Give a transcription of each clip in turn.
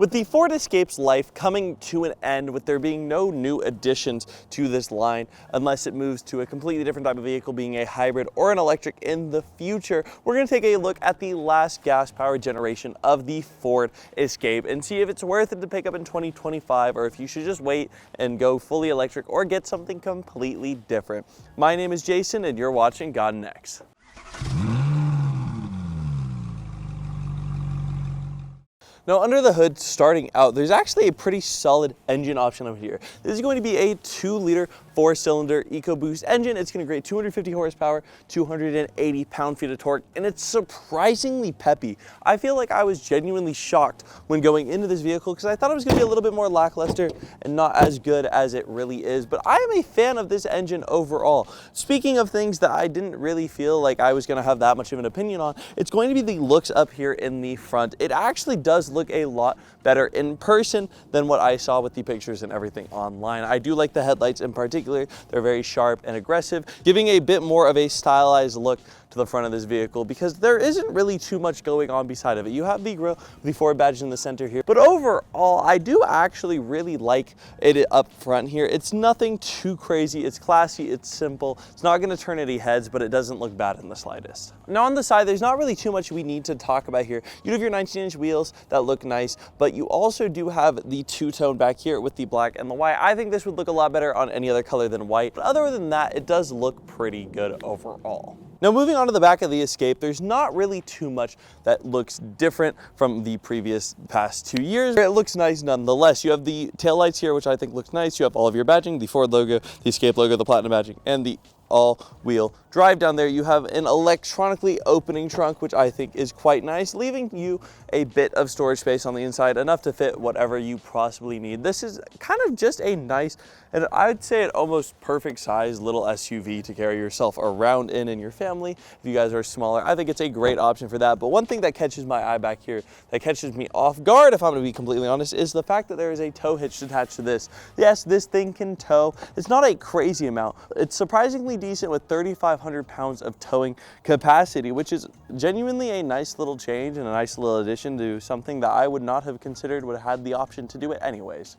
With the Ford Escape's life coming to an end, with there being no new additions to this line unless it moves to a completely different type of vehicle, being a hybrid or an electric in the future, we're going to take a look at the last gas-powered generation of the Ford Escape and see if it's worth it to pick up in 2025 or if you should just wait and go fully electric or get something completely different. My name is Jason and you're watching God Next. Now, under the hood, starting out, there's actually a pretty solid engine option over here. This is going to be a 2-liter 4-cylinder EcoBoost engine. It's going to create 250 horsepower, 280 pound-feet of torque, and it's surprisingly peppy. I feel like I was genuinely shocked when going into this vehicle because I thought it was going to be a little bit more lackluster and not as good as it really is. But I am a fan of this engine overall. Speaking of things that I didn't really feel like I was going to have that much of an opinion on, it's going to be the looks up here in the front. It actually does look a lot better in person than what I saw with the pictures and everything online. I do like the headlights in particular. They're very sharp and aggressive, giving a bit more of a stylized look to the front of this vehicle because there isn't really too much going on beside of it. You have the grille with the Ford badge in the center here, but overall I do actually really like it up front here. It's nothing too crazy. It's classy, it's simple. It's not going to turn any heads, but it doesn't look bad in the slightest. Now on the side, there's not really too much we need to talk about here. You have your 19-inch wheels that look nice, but you also do have the two-tone back here with the black and the white. I think this would look a lot better on any other color than white, but other than that, it does look pretty good overall. Now moving on to the back of the Escape, there's not really too much that looks different from the past 2 years. It looks nice nonetheless. You have the taillights here, which I think looks nice. You have all of your badging, the Ford logo, the Escape logo, the Platinum badging, and the all-wheel drive down there. You have an electronically opening trunk, which I think is quite nice, leaving you a bit of storage space on the inside, enough to fit whatever you possibly need. This is kind of just a nice, and I'd say an almost perfect size little SUV to carry yourself around in your family. If you guys are smaller, I think it's a great option for that. But one thing that catches my eye back here, that catches me off guard, if I'm going to be completely honest, is the fact that there is a tow hitch attached to this. Yes, this thing can tow. It's not a crazy amount. It's surprisingly decent with 3,500 pounds of towing capacity, which is genuinely a nice little change and a nice little addition to something that I would not have considered would have had the option to do it anyways.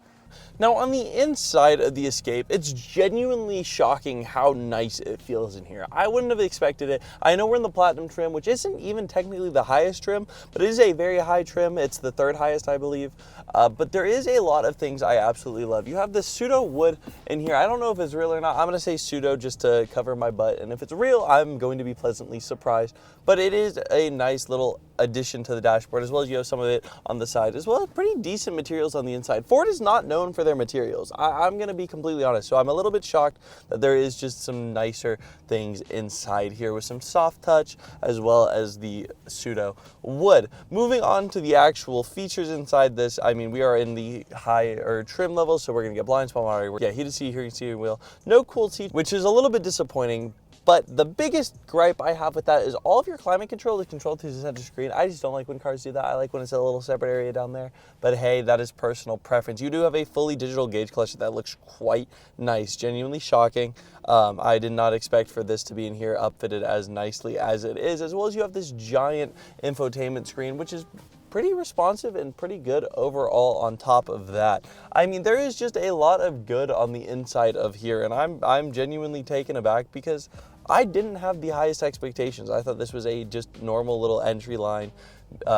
Now on the inside of the Escape, it's genuinely shocking how nice it feels in here. I wouldn't have expected it. I know we're in the Platinum trim, which isn't even technically the highest trim, but it is a very high trim. It's the 3rd highest, I believe. But there is a lot of things I absolutely love. You have this pseudo wood in here. I don't know if it's real or not. I'm going to say pseudo just to cover my butt. And if it's real, I'm going to be pleasantly surprised. But it is a nice little addition to the dashboard, as well as you have some of it on the side, as well as pretty decent materials on the inside. Ford is not known for their materials. I'm going to be completely honest. So I'm a little bit shocked that there is just some nicer things inside here with some soft touch, as well as the pseudo wood. Moving on to the actual features inside this, I mean, we are in the higher trim level, so we're going to get blind spot monitor. Yeah, heated seat, heated steering wheel, no cooled seat, which is a little bit disappointing. But the biggest gripe I have with that is all of your climate control is controlled through the center screen. I just don't like when cars do that. I like when it's a little separate area down there. But hey, that is personal preference. You do have a fully digital gauge clutch that looks quite nice, genuinely shocking. I did not expect for this to be in here upfitted as nicely as it is, as well as you have this giant infotainment screen, which is pretty responsive and pretty good overall on top of that. I mean, there is just a lot of good on the inside of here, and I'm genuinely taken aback because I didn't have the highest expectations. I thought this was a just normal little entry line,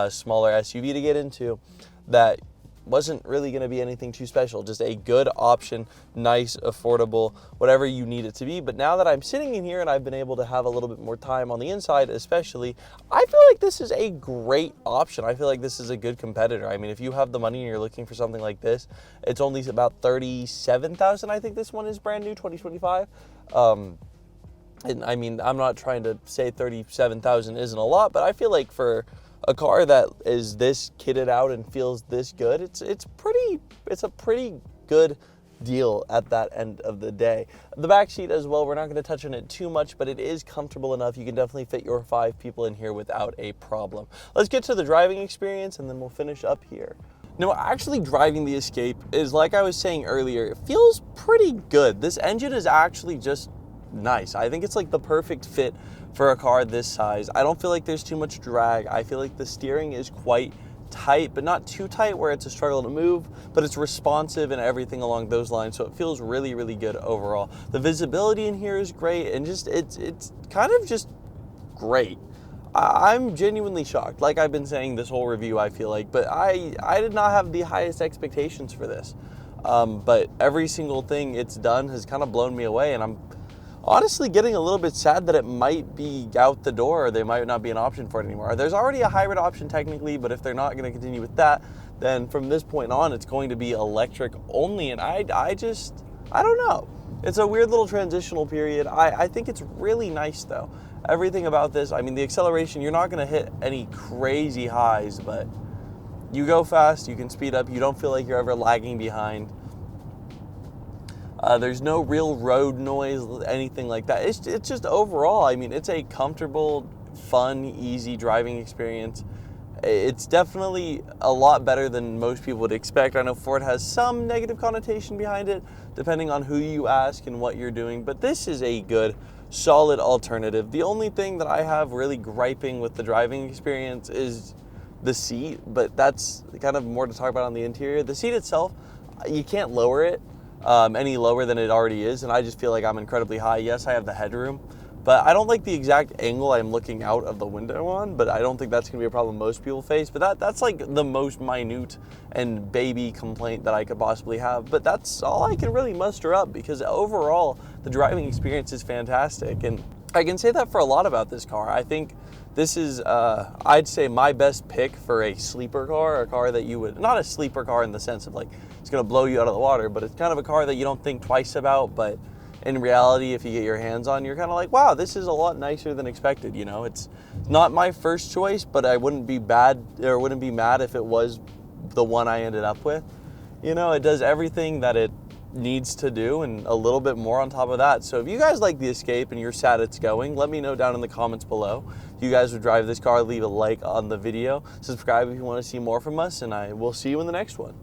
smaller SUV to get into that wasn't really going to be anything too special, just a good option, nice, affordable, whatever you need it to be. But now that I'm sitting in here and I've been able to have a little bit more time on the inside especially, I feel like this is a great option. I feel like this is a good competitor. I mean, if you have the money and you're looking for something like this, it's only about $37,000. I think this one is brand new, 2025. And I mean, I'm not trying to say $37,000 isn't a lot, but I feel like for a car that is this kitted out and feels this good, it's a pretty good deal at that end of the day. The back seat as well, we're not going to touch on it too much, but it is comfortable enough. You can definitely fit your 5 people in here without a problem. Let's get to the driving experience and then we'll finish up here. Now, actually driving the Escape is, like I was saying earlier, it feels pretty good. This engine is actually just nice. I think it's like the perfect fit for a car this size. I don't feel like there's too much drag. I feel like the steering is quite tight, but not too tight where it's a struggle to move, but it's responsive and everything along those lines. So it feels really, really good overall. The visibility in here is great, and just it's kind of just great. I'm genuinely shocked. Like I've been saying this whole review, I feel like, but I did not have the highest expectations for this. But every single thing it's done has kind of blown me away, and I'm honestly getting a little bit sad that it might be out the door, or they might not be an option for it anymore. There's already a hybrid option technically, but if they're not going to continue with that, then from this point on, it's going to be electric only, and I don't know. It's a weird little transitional period. I think it's really nice though. Everything about this, I mean, the acceleration, you're not going to hit any crazy highs, but you go fast, you can speed up, you don't feel like you're ever lagging behind. There's no real road noise, anything like that. It's just overall, I mean, it's a comfortable, fun, easy driving experience. It's definitely a lot better than most people would expect. I know Ford has some negative connotation behind it, depending on who you ask and what you're doing, but this is a good, solid alternative. The only thing that I have really griping with the driving experience is the seat, but that's kind of more to talk about on the interior. The seat itself, you can't lower it any lower than it already is, and I just feel like I'm incredibly high. Yes, I have the headroom, but I don't like the exact angle I'm looking out of the window on, but I don't think that's going to be a problem most people face. But that's like the most minute and baby complaint that I could possibly have, but that's all I can really muster up, because overall the driving experience is fantastic, and I can say that for a lot about this car. I think this is, I'd say, my best pick for a sleeper car, a car that you would, not a sleeper car in the sense of like it's going to blow you out of the water, but it's kind of a car that you don't think twice about, but in reality, if you get your hands on, you're kind of like, wow, this is a lot nicer than expected. You know, it's not my first choice, but I wouldn't be mad if it was the one I ended up with. You know, it does everything that it needs to do and a little bit more on top of that. So if you guys like the Escape and you're sad it's going, let me know down in the comments below. If you guys would drive this car, leave a like on the video, subscribe if you want to see more from us, and I will see you in the next one.